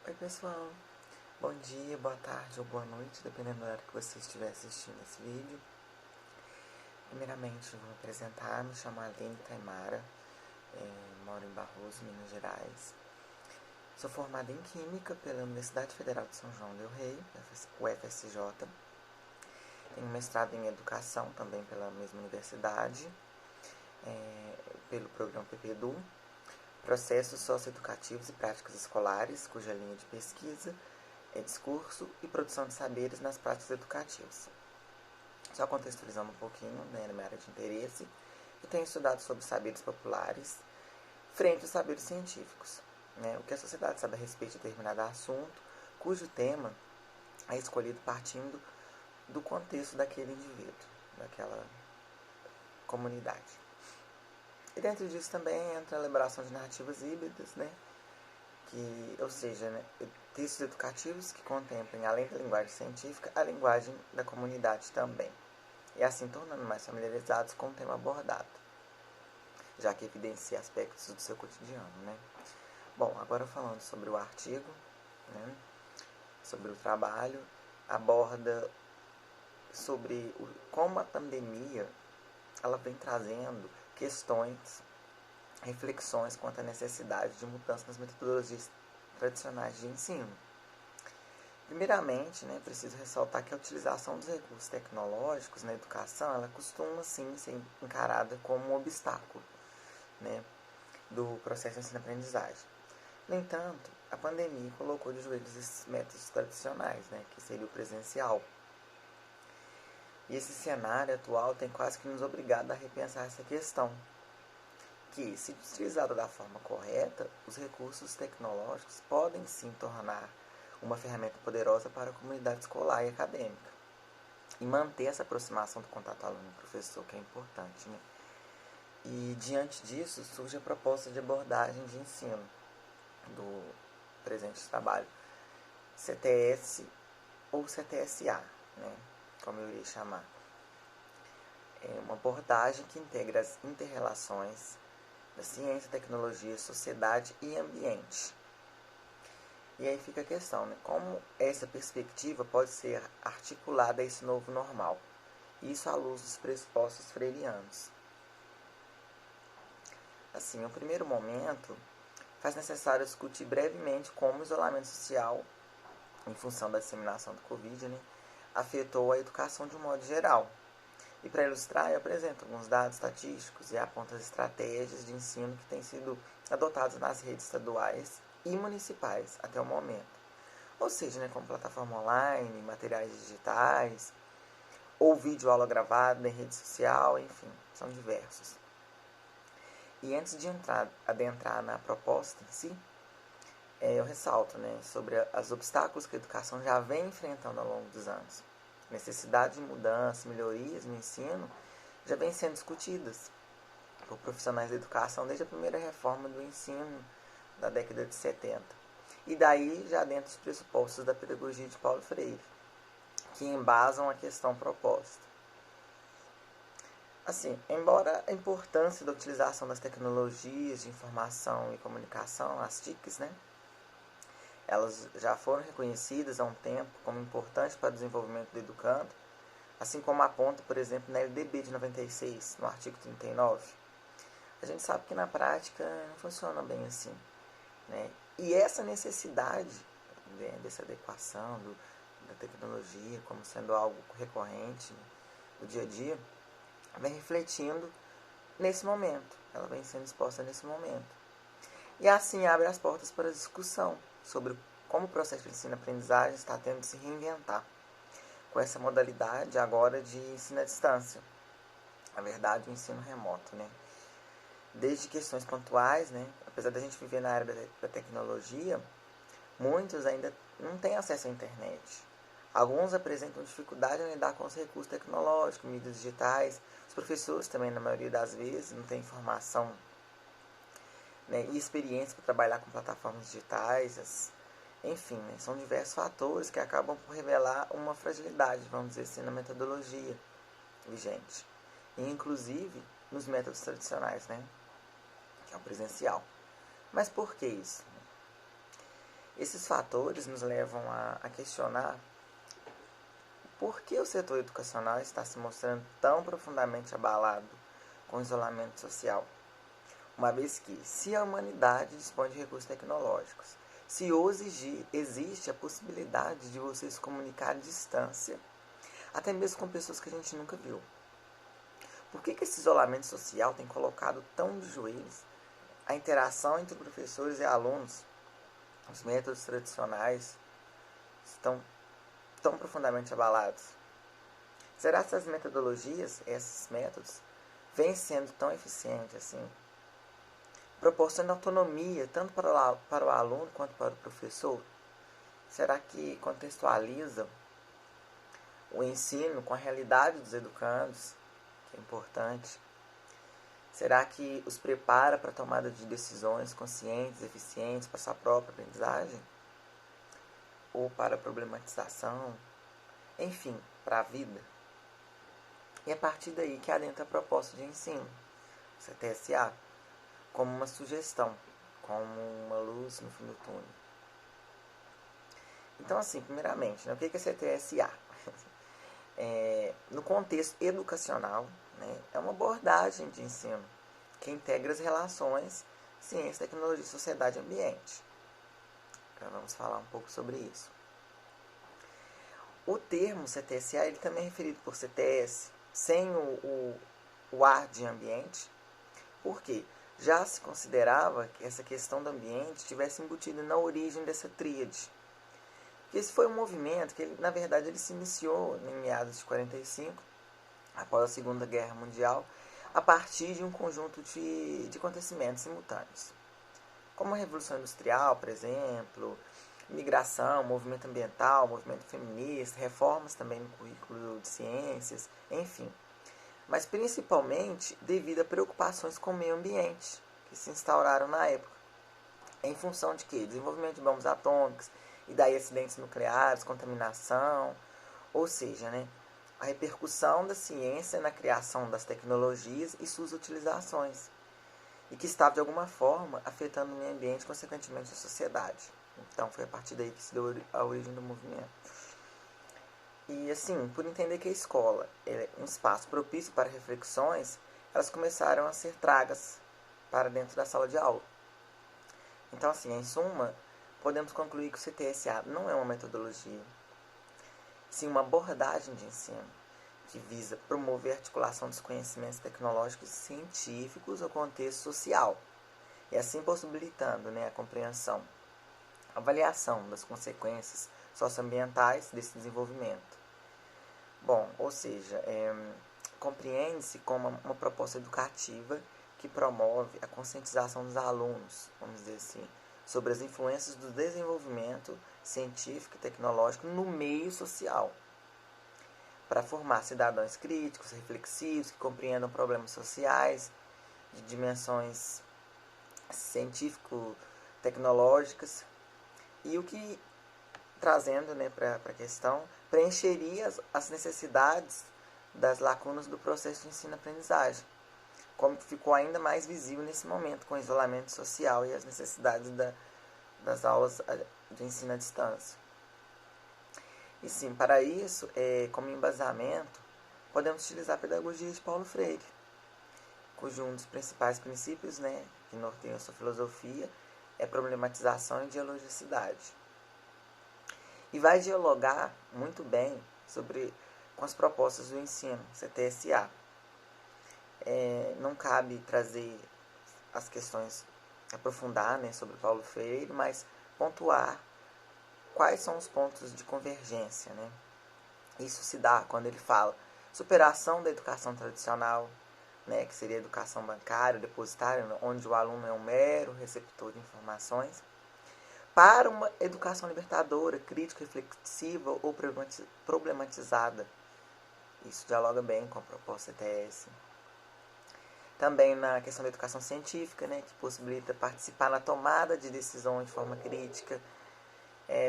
Oi pessoal, bom dia, boa tarde ou boa noite, dependendo da hora que você estiver assistindo esse vídeo. Primeiramente, eu vou me apresentar, me chamo Aline Taimara, moro em Barroso, Minas Gerais. Sou formada em Química pela Universidade Federal de São João del Rei, UFSJ. Tenho mestrado em Educação também pela mesma universidade, pelo programa PPEDU, Processos Socioeducativos e Práticas Escolares, cuja linha de pesquisa é discurso e produção de saberes nas práticas educativas. Só contextualizando um pouquinho, na minha área de interesse, eu tenho estudado sobre saberes populares frente aos saberes científicos. O que a sociedade sabe a respeito de determinado assunto, cujo tema é escolhido partindo do contexto daquele indivíduo, daquela comunidade. E dentro disso também entra a elaboração de narrativas híbridas, ou seja, textos educativos que contemplem, além da linguagem científica, a linguagem da comunidade também, e assim tornando mais familiarizados com o tema abordado, já que evidencia aspectos do seu cotidiano. Bom, agora falando sobre o artigo, sobre o trabalho, aborda sobre como a pandemia ela vem trazendo questões, reflexões quanto à necessidade de mudança nas metodologias tradicionais de ensino. Primeiramente, preciso ressaltar que a utilização dos recursos tecnológicos na educação, ela costuma sim ser encarada como um obstáculo, do processo de ensino-aprendizagem. No entanto, a pandemia colocou de joelhos esses métodos tradicionais, que seria o presencial. E esse cenário atual tem quase que nos obrigado a repensar essa questão, que, se utilizado da forma correta, os recursos tecnológicos podem sim tornar uma ferramenta poderosa para a comunidade escolar e acadêmica, e manter essa aproximação do contato aluno-professor, que é importante. E, diante disso, surge a proposta de abordagem de ensino do presente trabalho, CTS ou CTSA, como eu iria chamar. É uma abordagem que integra as inter-relações da ciência, tecnologia, sociedade e ambiente. E aí fica a questão, como essa perspectiva pode ser articulada a esse novo normal? Isso à luz dos pressupostos freirianos. Assim, no primeiro momento, faz necessário discutir brevemente como o isolamento social, em função da disseminação do Covid, afetou a educação de um modo geral. E para ilustrar, eu apresento alguns dados estatísticos e aponto as estratégias de ensino que têm sido adotadas nas redes estaduais e municipais até o momento. Ou seja, como plataforma online, materiais digitais, ou vídeo aula gravada em rede social, enfim, são diversos. E antes de adentrar na proposta em si, eu ressalto sobre os obstáculos que a educação já vem enfrentando ao longo dos anos. Necessidade de mudança, melhorias no ensino já vêm sendo discutidas por profissionais da educação desde a primeira reforma do ensino da década de 70. E daí já dentro dos pressupostos da pedagogia de Paulo Freire, que embasam a questão proposta. Assim, embora a importância da utilização das tecnologias de informação e comunicação, as TICs, elas já foram reconhecidas há um tempo como importantes para o desenvolvimento do educando, assim como aponta, por exemplo, na LDB de 96, no artigo 39. A gente sabe que na prática não funciona bem assim. E essa necessidade dessa adequação da tecnologia como sendo algo recorrente do dia a dia, vem refletindo nesse momento, ela vem sendo exposta nesse momento. E assim abre as portas para a discussão sobre como o processo de ensino-aprendizagem está tendo de se reinventar com essa modalidade agora de ensino à distância, na verdade o ensino remoto, Desde questões pontuais, apesar da gente viver na área da tecnologia, muitos ainda não têm acesso à internet. Alguns apresentam dificuldade em lidar com os recursos tecnológicos, mídias digitais. Os professores também, na maioria das vezes, não têm informação e experiência para trabalhar com plataformas digitais. Enfim, são diversos fatores que acabam por revelar uma fragilidade, vamos dizer assim, na metodologia vigente. E, inclusive, nos métodos tradicionais, que é o presencial. Mas por que isso? Esses fatores nos levam a questionar por que o setor educacional está se mostrando tão profundamente abalado com o isolamento social. Uma vez que, se a humanidade dispõe de recursos tecnológicos, se hoje existe a possibilidade de você se comunicar à distância, até mesmo com pessoas que a gente nunca viu. Por que esse isolamento social tem colocado tão de joelhos a interação entre professores e alunos? Os métodos tradicionais estão tão profundamente abalados. Será que essas metodologias, esses métodos, vêm sendo tão eficientes assim? Proporciona autonomia tanto para o aluno quanto para o professor? Será que contextualiza o ensino com a realidade dos educandos, que é importante? Será que os prepara para a tomada de decisões conscientes, eficientes para sua própria aprendizagem? Ou para a problematização? Enfim, para a vida? E é a partir daí que adentra a proposta de ensino, CTSA, como uma sugestão, como uma luz no fim do túnel. Então, assim, primeiramente, né, o que é CTSA? No contexto educacional, né, é uma abordagem de ensino que integra as relações ciência, tecnologia, sociedade e ambiente. Então, vamos falar um pouco sobre isso. O termo CTSA ele também é referido por CTS sem o ar de ambiente, porque já se considerava que essa questão do ambiente estivesse embutida na origem dessa tríade. Esse foi um movimento que, na verdade, ele se iniciou em meados de 45, após a Segunda Guerra Mundial, a partir de um conjunto de acontecimentos simultâneos, como a Revolução Industrial, por exemplo, migração, movimento ambiental, movimento feminista, reformas também no currículo de ciências, enfim. Mas principalmente devido a preocupações com o meio ambiente, que se instauraram na época. Em função de quê? Desenvolvimento de bombas atômicas, e daí acidentes nucleares, contaminação, ou seja, né, a repercussão da ciência na criação das tecnologias e suas utilizações, e que estava de alguma forma afetando o meio ambiente e consequentemente a sociedade. Então foi a partir daí que se deu a origem do movimento. E assim, por entender que a escola é um espaço propício para reflexões, elas começaram a ser tragas para dentro da sala de aula. Então assim, em suma, podemos concluir que o CTSA não é uma metodologia, sim uma abordagem de ensino que visa promover a articulação dos conhecimentos tecnológicos e científicos ao contexto social, e assim possibilitando, né, a compreensão, a avaliação das consequências socioambientais desse desenvolvimento. Bom, ou seja, compreende-se como uma proposta educativa que promove a conscientização dos alunos, vamos dizer assim, sobre as influências do desenvolvimento científico e tecnológico no meio social, para formar cidadãos críticos, reflexivos, que compreendam problemas sociais de dimensões científico-tecnológicas, e o que, trazendo, né, para a questão, preencheria as necessidades das lacunas do processo de ensino-aprendizagem, como ficou ainda mais visível nesse momento, com o isolamento social e as necessidades das aulas de ensino à distância. E sim, para isso, como embasamento, podemos utilizar a pedagogia de Paulo Freire, cujo um dos principais princípios, né, que norteiam a sua filosofia é problematização e dialogicidade. E vai dialogar muito bem com as propostas do ensino, CTSA. Não cabe trazer as questões, aprofundar, né, sobre Paulo Freire, mas pontuar quais são os pontos de convergência, né? Isso se dá quando ele fala superação da educação tradicional, né, que seria a educação bancária, depositária, onde o aluno é um mero receptor de informações, para uma educação libertadora, crítica, reflexiva ou problematizada. Isso dialoga bem com a proposta ETS. Também na questão da educação científica, né, que possibilita participar na tomada de decisões de forma crítica,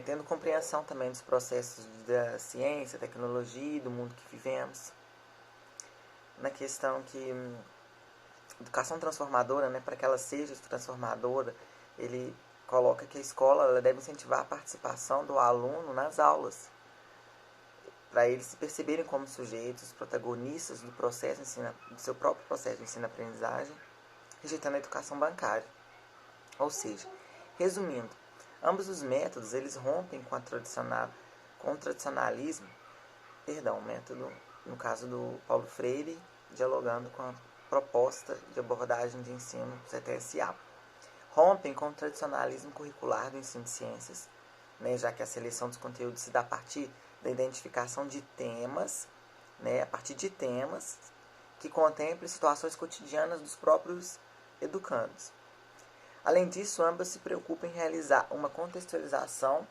tendo compreensão também dos processos da ciência, tecnologia e do mundo que vivemos. Na questão educação transformadora, né, para que ela seja transformadora, ele coloca que a escola ela deve incentivar a participação do aluno nas aulas, para eles se perceberem como sujeitos, protagonistas do processo do seu próprio processo de ensino-aprendizagem, rejeitando a educação bancária. Ou seja, resumindo, ambos os métodos eles rompem com o tradicionalismo, o método, no caso do Paulo Freire, dialogando com a proposta de abordagem de ensino CTSA. Rompem com o tradicionalismo curricular do ensino de ciências, já que a seleção dos conteúdos se dá a partir da identificação de temas, a partir de temas que contemplem situações cotidianas dos próprios educandos. Além disso, ambas se preocupam em realizar uma contextualização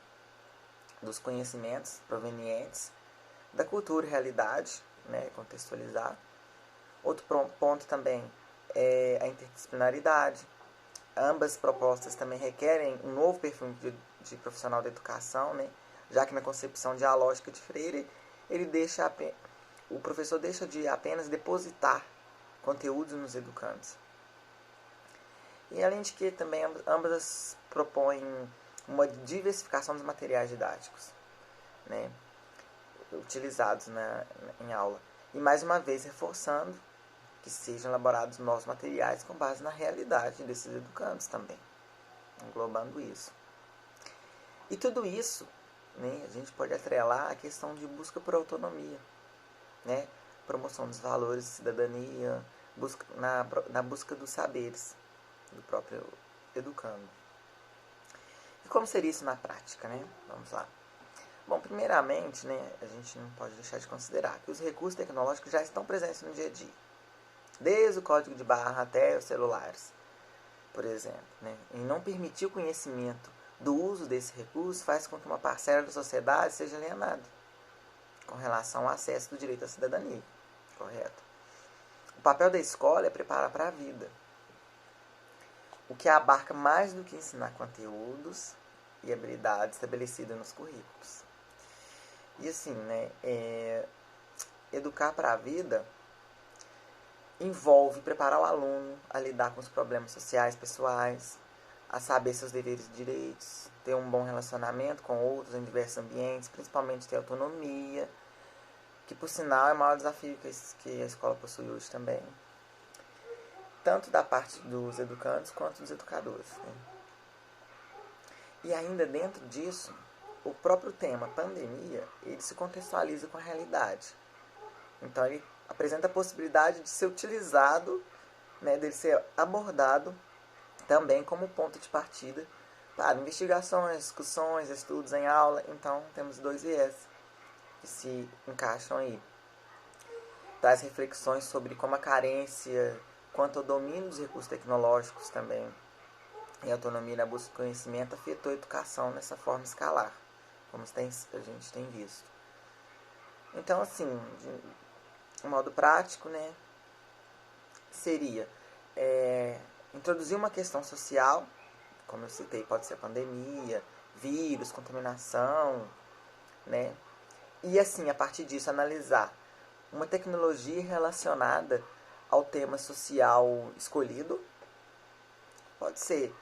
dos conhecimentos provenientes da cultura e realidade, contextualizar. Outro ponto também é a interdisciplinaridade. Ambas propostas também requerem um novo perfil de profissional da educação, já que na concepção dialógica de Freire, o professor deixa de apenas depositar conteúdos nos educandos. E além de que também ambas propõem uma diversificação dos materiais didáticos, utilizados em aula. E mais uma vez reforçando que sejam elaborados novos materiais com base na realidade desses educandos também, englobando isso. E tudo isso, a gente pode atrelar a questão de busca por autonomia, promoção dos valores de cidadania, na busca dos saberes do próprio educando. E como seria isso na prática, Vamos lá. Bom, primeiramente, a gente não pode deixar de considerar que os recursos tecnológicos já estão presentes no dia a dia, desde o código de barra até os celulares, por exemplo. E não permitir o conhecimento do uso desse recurso faz com que uma parcela da sociedade seja alienada com relação ao acesso do direito à cidadania, correto? O papel da escola é preparar para a vida, o que abarca mais do que ensinar conteúdos e habilidades estabelecidas nos currículos. E assim, educar para a vida envolve preparar o aluno a lidar com os problemas sociais, pessoais, a saber seus deveres e direitos, ter um bom relacionamento com outros em diversos ambientes, principalmente ter autonomia, que por sinal é o maior desafio que a escola possui hoje também, tanto da parte dos educandos quanto dos educadores. E ainda dentro disso, o próprio tema pandemia, ele se contextualiza com a realidade. Então ele apresenta a possibilidade de ser utilizado, dele ser abordado também como ponto de partida para investigações, discussões, estudos em aula. Então temos dois viés que se encaixam aí. Traz reflexões sobre como a carência quanto ao domínio dos recursos tecnológicos também e a autonomia na busca do conhecimento afetou a educação nessa forma escalar, como a gente tem visto. Então, assim, de modo prático, seria introduzir uma questão social, como eu citei, pode ser a pandemia, vírus, contaminação, e assim, a partir disso, analisar uma tecnologia relacionada ao tema social escolhido, pode ser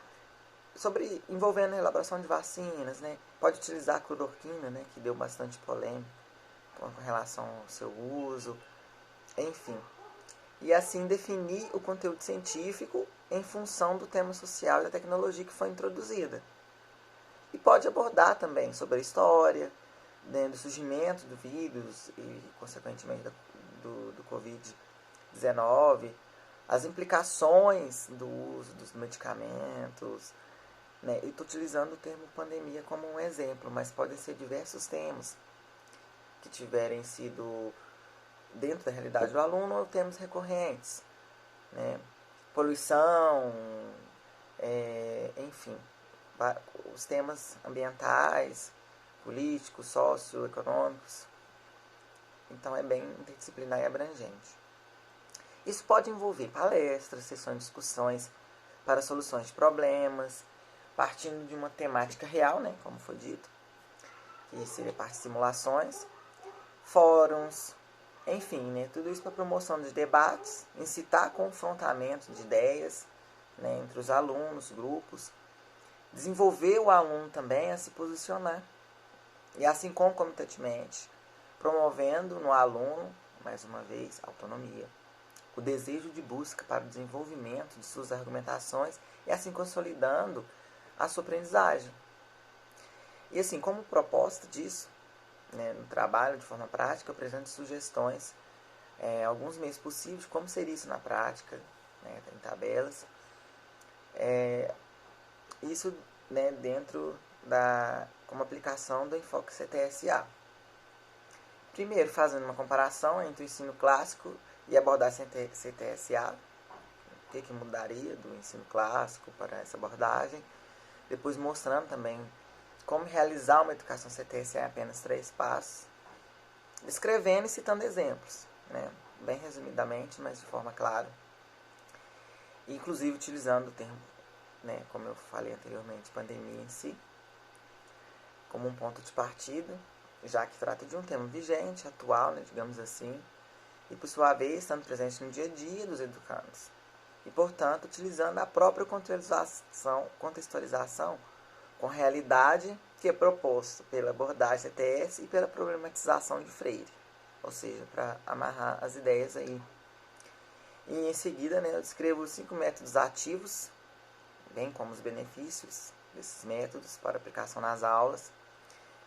envolvendo a elaboração de vacinas, pode utilizar a cloroquina, que deu bastante polêmica com relação ao seu uso, enfim. E assim definir o conteúdo científico em função do tema social e da tecnologia que foi introduzida. E pode abordar também sobre a história, do surgimento do vírus e, consequentemente, do Covid-19, as implicações do uso dos medicamentos. Eu estou utilizando o termo pandemia como um exemplo, mas podem ser diversos temas que tiverem sido dentro da realidade do aluno ou temas recorrentes. Poluição, enfim, os temas ambientais, políticos, socioeconômicos. Então é bem interdisciplinar e abrangente. Isso pode envolver palestras, sessões de discussões para soluções de problemas, partindo de uma temática real, como foi dito, que seria parte de simulações, fóruns, enfim, tudo isso para promoção de debates, incitar confrontamento de ideias, entre os alunos, grupos, Desenvolver o aluno também a se posicionar. E assim concomitantemente, promovendo no aluno, mais uma vez, autonomia, o desejo de busca para o desenvolvimento de suas argumentações e assim consolidando a sua aprendizagem. E assim, como proposta disso, né, no trabalho de forma prática, eu apresento sugestões, alguns meios possíveis de como seria isso na prática, né, em tabelas. Isso, né, dentro como aplicação do enfoque CTSA. Primeiro, fazendo uma comparação entre o ensino clássico e a abordagem CTSA, o que mudaria do ensino clássico para essa abordagem. Depois mostrando também como realizar uma educação CTSA em apenas 3 passos. Descrevendo e citando exemplos, né? Bem resumidamente, mas de forma clara. Inclusive utilizando o termo, né, como eu falei anteriormente, pandemia em si, como um ponto de partida, já que trata de um tema vigente, atual, né, digamos assim, e por sua vez estando presente no dia a dia dos educandos. E, portanto, utilizando a própria contextualização com a realidade que é proposto pela abordagem CTS e pela problematização de Freire, ou seja, para amarrar as ideias aí. E em seguida, né, eu descrevo os 5 métodos ativos, bem como os benefícios desses métodos para aplicação nas aulas,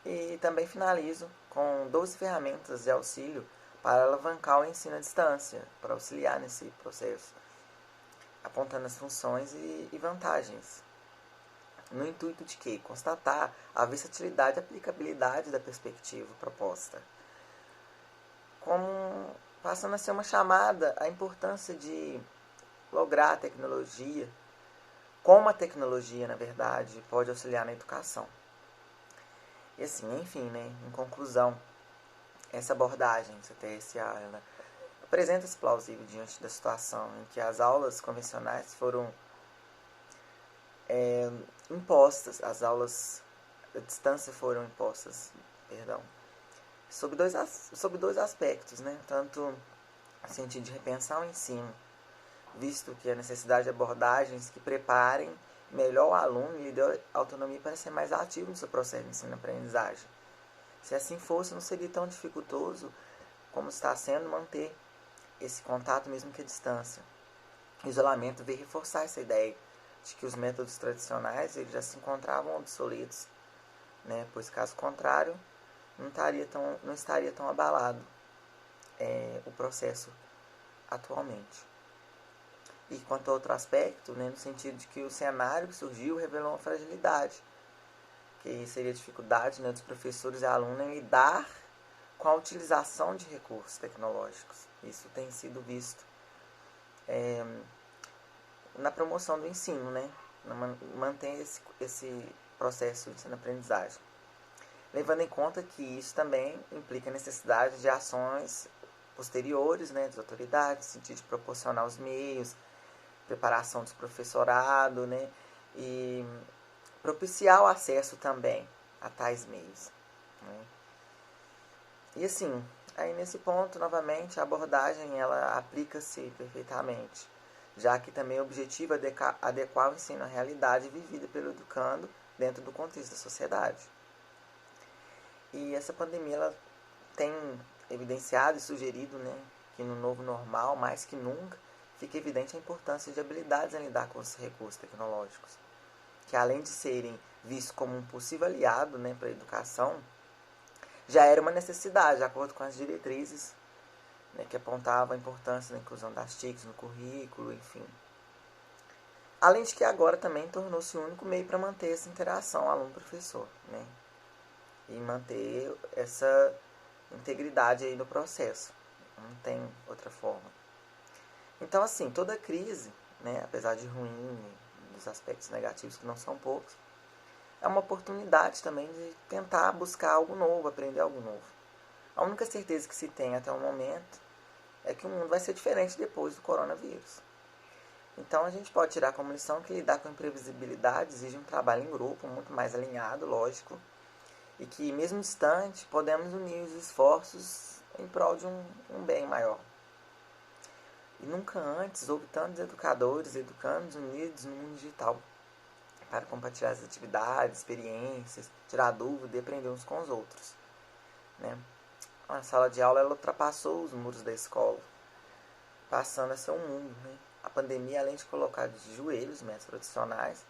e também finalizo com 12 ferramentas de auxílio para alavancar o ensino à distância, para auxiliar nesse processo, apontando as funções e vantagens, no intuito de que constatar a versatilidade e aplicabilidade da perspectiva proposta, como passando a ser uma chamada à importância de lograr a tecnologia, como a tecnologia, na verdade, pode auxiliar na educação. E assim, enfim, né, em conclusão, essa abordagem CTSA, ela apresenta-se plausível diante da situação em que as aulas convencionais foram impostas, as aulas à distância foram impostas, sob dois aspectos, né? Tanto no sentido de repensar o ensino, visto que a necessidade de abordagens que preparem melhor o aluno e lhe dê autonomia para ser mais ativo no seu processo de ensino-aprendizagem. Se assim fosse, não seria tão dificultoso como está sendo manter esse contato mesmo que à distância. O isolamento veio reforçar essa ideia de que os métodos tradicionais eles já se encontravam obsoletos, né? Pois caso contrário, não estaria tão abalado o processo atualmente. E quanto a outro aspecto, né, no sentido de que o cenário que surgiu revelou uma fragilidade, que seria a dificuldade, né, dos professores e alunos em lidar com a utilização de recursos tecnológicos. Isso tem sido visto na promoção do ensino, né, manter esse processo de ensino-aprendizagem. Levando em conta que isso também implica a necessidade de ações posteriores, né, das autoridades, no sentido de proporcionar os meios, preparação do professorado, né, e propiciar o acesso também a tais meios, né. E assim, aí nesse ponto, novamente, a abordagem ela aplica-se perfeitamente, já que também o objetivo é adequar o ensino à realidade vivida pelo educando dentro do contexto da sociedade. E essa pandemia ela tem evidenciado e sugerido, né, que no novo normal, mais que nunca, fica evidente a importância de habilidades em lidar com os recursos tecnológicos, que além de serem vistos como um possível aliado, né, para a educação, já era uma necessidade, de acordo com as diretrizes, né, que apontavam a importância da inclusão das TICs no currículo, enfim. Além de que agora também tornou-se o único meio para manter essa interação aluno-professor, né, e manter essa integridade aí no processo. Não tem outra forma. Então, assim, toda crise, né, apesar de ruim, dos aspectos negativos que não são poucos, é uma oportunidade também de tentar buscar algo novo, aprender algo novo. A única certeza que se tem até o momento é que o mundo vai ser diferente depois do coronavírus. Então, a gente pode tirar como lição que lidar com a imprevisibilidade exige um trabalho em grupo, muito mais alinhado, lógico, e que, mesmo distante, podemos unir os esforços em prol de um bem maior. E nunca antes houve tantos educadores e educandos unidos no mundo digital, para compartilhar as atividades, experiências, tirar dúvida e aprender uns com os outros, né? A sala de aula ela ultrapassou os muros da escola, passando a ser um mundo, né? A pandemia, além de colocar de joelhos métodos tradicionais,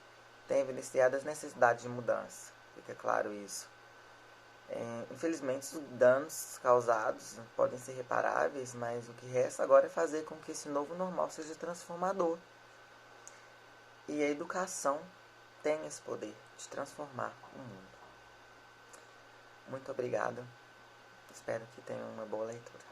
tem evidenciado as necessidades de mudança, fica claro isso. Infelizmente, os danos causados podem ser reparáveis, mas o que resta agora é fazer com que esse novo normal seja transformador. E a educação tem esse poder de transformar o mundo. Muito obrigado. Espero que tenham uma boa leitura.